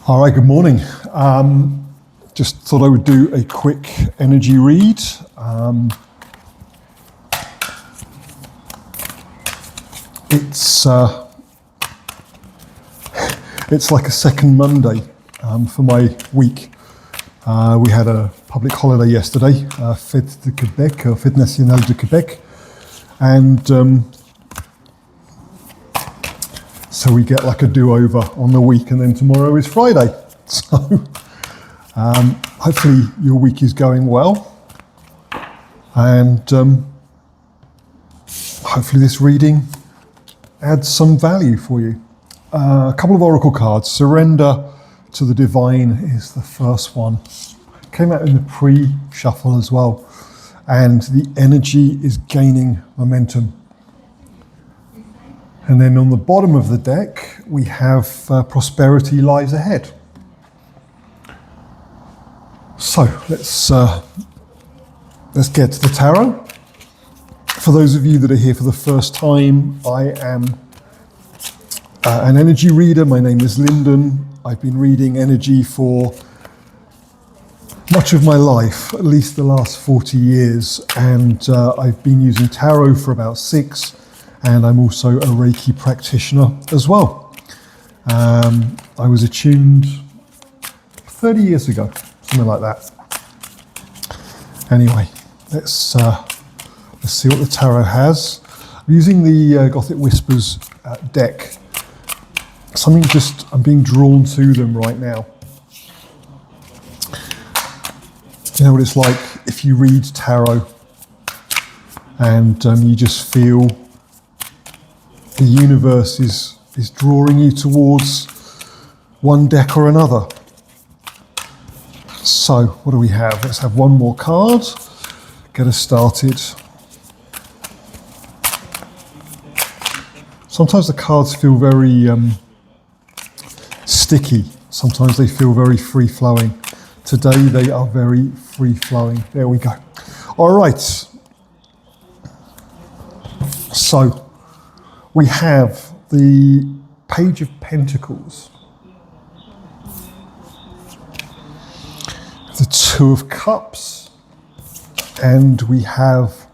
All right, good morning. Just thought I would do a quick energy read. It's like a second Monday for my week. We had a public holiday yesterday, Fête de Québec, Fête Nationale de Québec, and so we get like a do-over on the week, and then tomorrow is Friday. So hopefully your week is going well, and hopefully this reading adds some value for you. A couple of oracle cards. Surrender to the Divine is the first one. Came out in the pre-shuffle as well, and the energy is gaining momentum. And then on the bottom of the deck, we have prosperity lies ahead. So let's get to the tarot. For those of you that are here for the first time, I am an energy reader. My name is Lyndon. I've been reading energy for much of my life, at least the last 40 years, and I've been using tarot for about 6. And I'm also a Reiki practitioner as well. I was attuned 30 years ago, something like that. Anyway, let's see what the tarot has. I'm using the Gothic Whispers deck. I'm being drawn to them right now. You know what it's like if you read tarot and you just feel the universe is drawing you towards one deck or another. So, what do we have? Let's have one more card. Get us started. Sometimes the cards feel very sticky. Sometimes they feel very free-flowing. Today they are very free-flowing. There we go. All right. So, we have the Page of Pentacles, the Two of Cups, and we have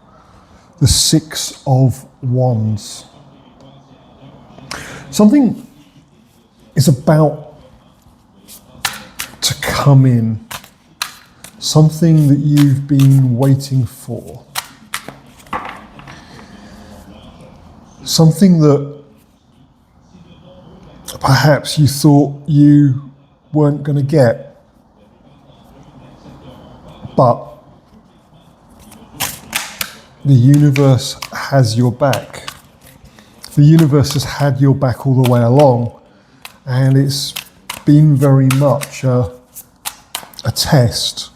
the Six of Wands. Something is about to come in, something that you've been waiting for. Something that perhaps you thought you weren't going to get, but the universe has your back. The universe has had your back all the way along, and it's been very much a test.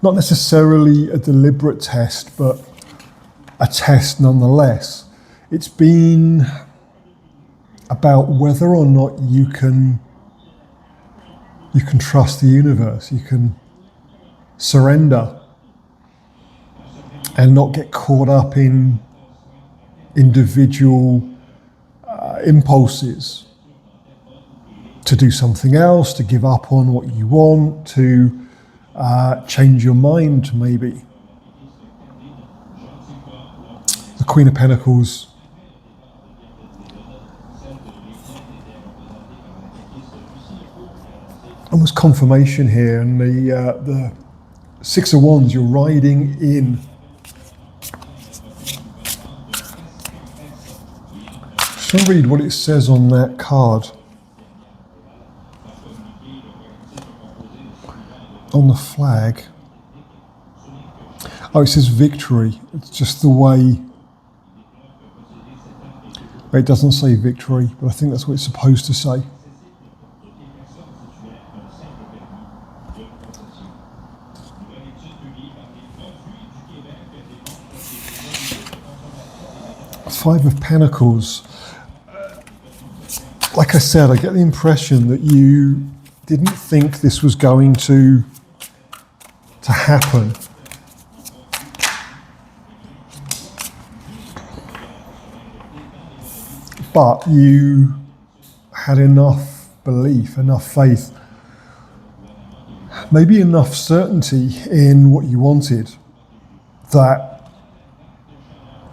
Not necessarily a deliberate test, but a test nonetheless. It's been about whether or not you can trust the universe, you can surrender and not get caught up in individual impulses to do something else, to give up on what you want, to change your mind maybe. The Queen of Pentacles almost confirmation here, and the Six of Wands, you're riding in. Just want to read what it says on that card. On the flag. Oh, it says victory. It's just the way. It doesn't say victory, but I think that's what it's supposed to say. Five of Pentacles. Like I said, I get the impression that you didn't think this was going to happen. But you had enough belief, enough faith maybe enough certainty in what you wanted that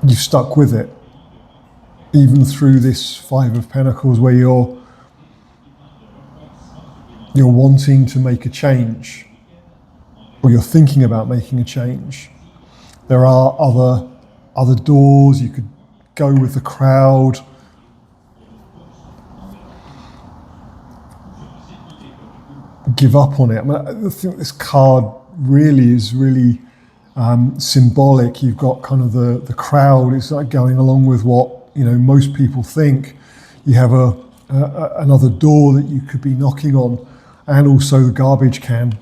you've stuck with it, even through this Five of Pentacles where you're wanting to make a change, or you're thinking about making a change. There are other doors. You could go with the crowd. Give up on it. I mean, I think this card really is symbolic. You've got kind of the crowd. It's like going along with what most people think. You have another door that you could be knocking on, and also the garbage can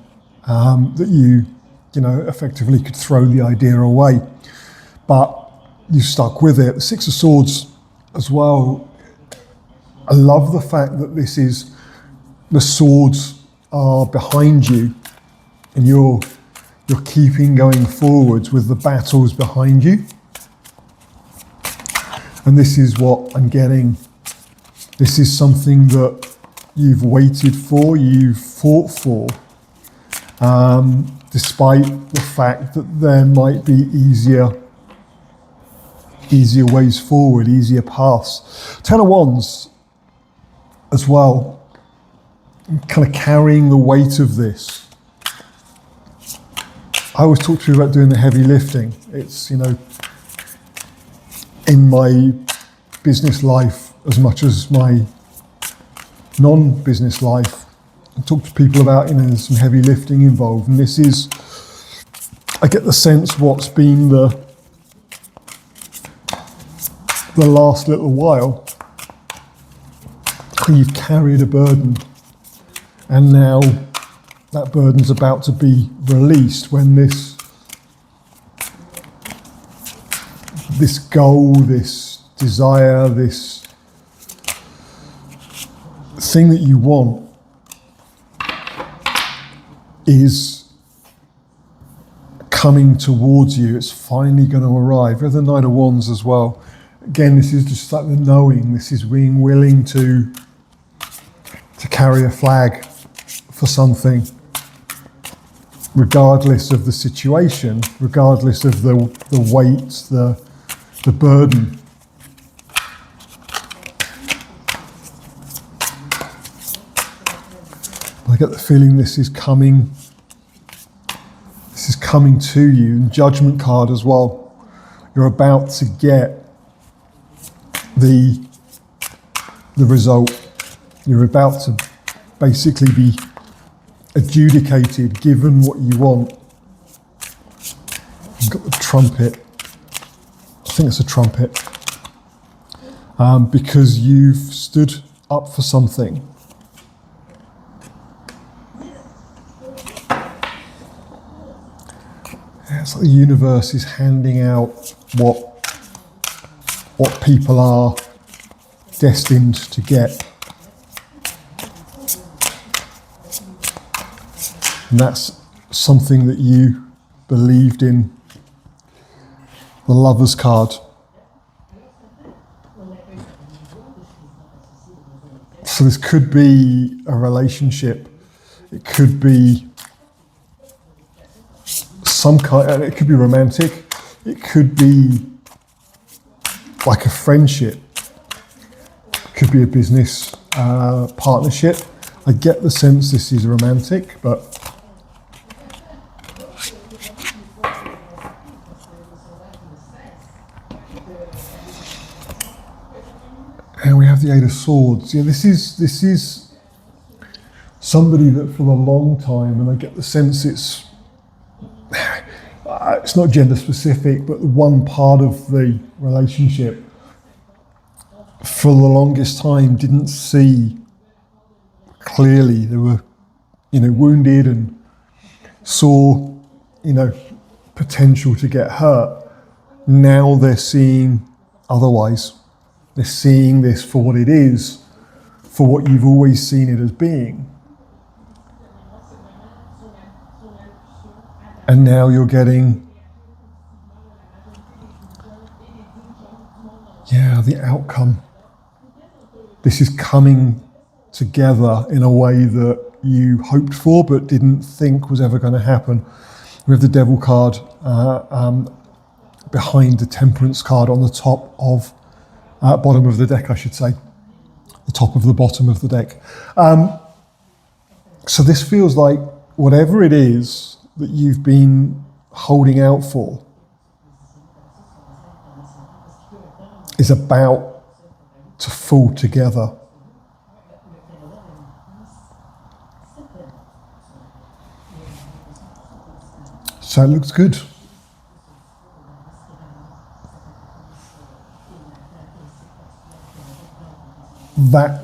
that you effectively could throw the idea away. But you stuck with it. The Six of Swords as well. I love the fact that this is the swords are behind you, and you're keeping going forwards with the battles behind you. And this is what I'm getting. This is something that you've waited for, you've fought for, despite the fact that there might be easier ways forward, easier paths. Ten of Wands as well. Kind of carrying the weight of this. I always talk to you about doing the heavy lifting. It's, in my business life as much as my non-business life, I talk to people about, there's some heavy lifting involved. And this is, I get the sense what's been the last little while. You've carried a burden. And now that burden's about to be released when this goal, this desire, this thing that you want is coming towards you. It's finally going to arrive. There's the Knight of Wands as well. Again, this is just like the knowing. This is being willing to carry a flag for something, regardless of the situation, regardless of the weight, the burden. I get the feeling this is coming to you. And Judgment card as well. You're about to get the result. You're about to basically be adjudicated, given what you want. You've got the trumpet. I think it's a trumpet. Because you've stood up for something. It's like the universe is handing out what people are destined to get. And that's something that you believed in. The Lover's card. So this could be a relationship. It could be some kind, and it could be romantic. It could be like a friendship. It could be a business partnership. I get the sense this is romantic, but and we have the Eight of Swords. Yeah, this is somebody that for a long time, and I get the sense it's not gender specific, but one part of the relationship for the longest time didn't see clearly. They were, wounded and saw, potential to get hurt. Now they're seeing otherwise. They're seeing this for what it is, for what you've always seen it as being. And now you're getting, the outcome. This is coming together in a way that you hoped for but didn't think was ever going to happen. We have the Devil card behind the Temperance card on the top of, bottom of the deck, I should say. The top of the bottom of the deck. So this feels like whatever it is that you've been holding out for is about to fall together. So it looks good. That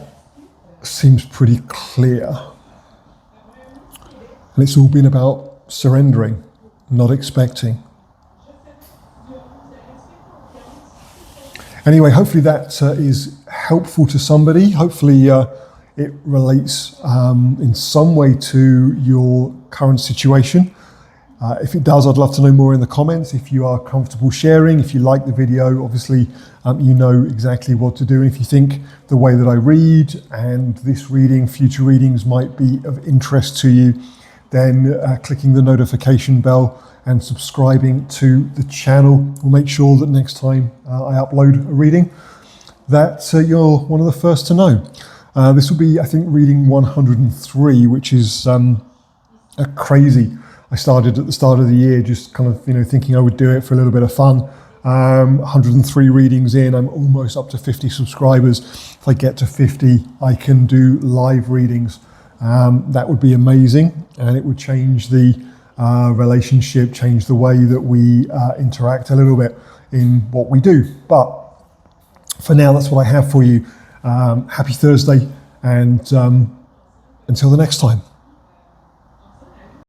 seems pretty clear. And it's all been about surrendering, not expecting. Anyway, hopefully that is helpful to somebody. Hopefully it relates in some way to your current situation. If it does, I'd love to know more in the comments. If you are comfortable sharing, if you like the video, obviously you know exactly what to do. And if you think the way that I read and this reading, future readings might be of interest to you, then clicking the notification bell and subscribing to the channel will make sure that next time I upload a reading that you're one of the first to know. This will be, I think, reading 103, which is crazy. I started at the start of the year just kind of, thinking I would do it for a little bit of fun. 103 readings in, I'm almost up to 50 subscribers. If I get to 50, I can do live readings. That would be amazing, and it would change the relationship, change the way that we interact a little bit in what we do. But for now, that's what I have for you. Happy Thursday, and until the next time.